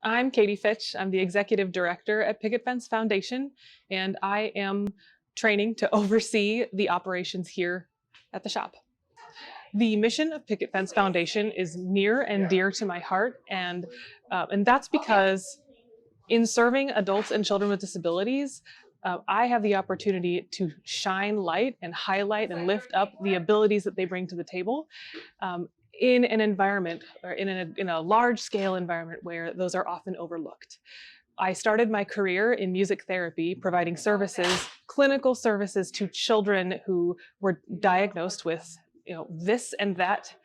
I'm Katie Fitch. I'm the Executive Director at Picket Fence Foundation, and I am training to oversee the operations here at the shop. The mission of Picket Fence Foundation is near and dear to my heart, and that's because in serving adults and children with disabilities, I have the opportunity to shine light and highlight and lift up the abilities that they bring to the table. In an environment or in a large scale environment where those are often overlooked. I started my career in music therapy, providing services, clinical services to children who were diagnosed with this and that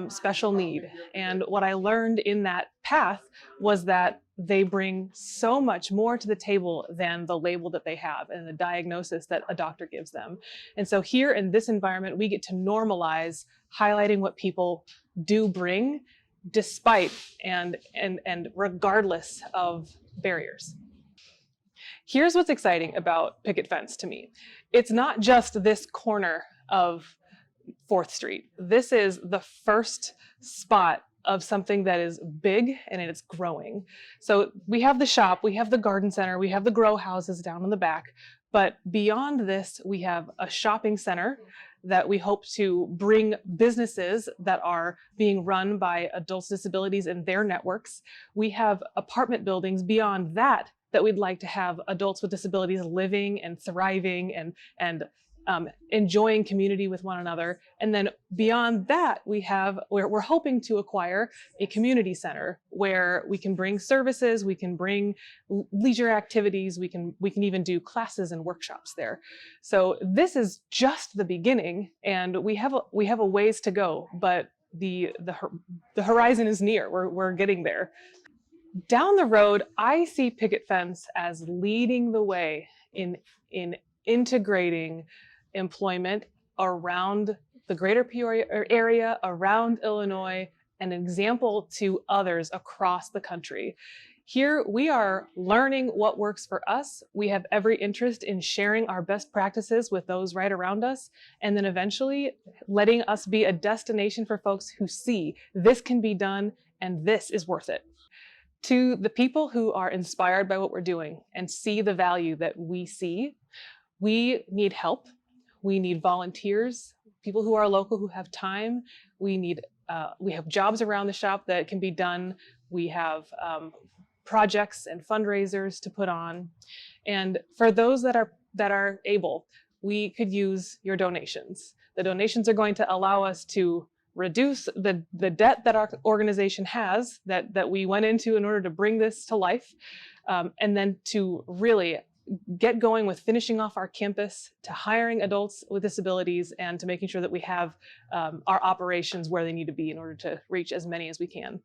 special need. And what I learned in that path was that they bring so much more to the table than the label that they have and the diagnosis that a doctor gives them. And so here in this environment, we get to normalize highlighting what people do bring despite and regardless of barriers. Here's what's exciting about Picket Fence to me. It's not just this corner of 4th Street. This is the first spot of something that is big and it's growing. So we have the shop, we have the garden center, we have the grow houses down in the back, but beyond this, we have a shopping center that we hope to bring businesses that are being run by adults with disabilities and their networks. We have apartment buildings beyond that we'd like to have adults with disabilities living and thriving and enjoying community with one another. And then beyond that, we're hoping to acquire a community center where we can bring services, we can bring leisure activities, we can even do classes and workshops there. So this is just the beginning, and we have a ways to go, but the horizon is near. We're getting there. Down the road, I see Picket Fence as leading the way in integrating employment around the greater Peoria area, around Illinois, and an example to others across the country. Here we are learning what works for us. We have every interest in sharing our best practices with those right around us, and then eventually letting us be a destination for folks who see this can be done and this is worth it. To the people who are inspired by what we're doing and see the value that we see, we need help. We need volunteers, people who are local who have time. We have jobs around the shop that can be done. We have projects and fundraisers to put on. And for those that are able, we could use your donations. The donations are going to allow us to reduce the debt that our organization has, that we went into in order to bring this to life, and then to really get going with finishing off our campus, to hiring adults with disabilities, and to making sure that we have our operations where they need to be in order to reach as many as we can.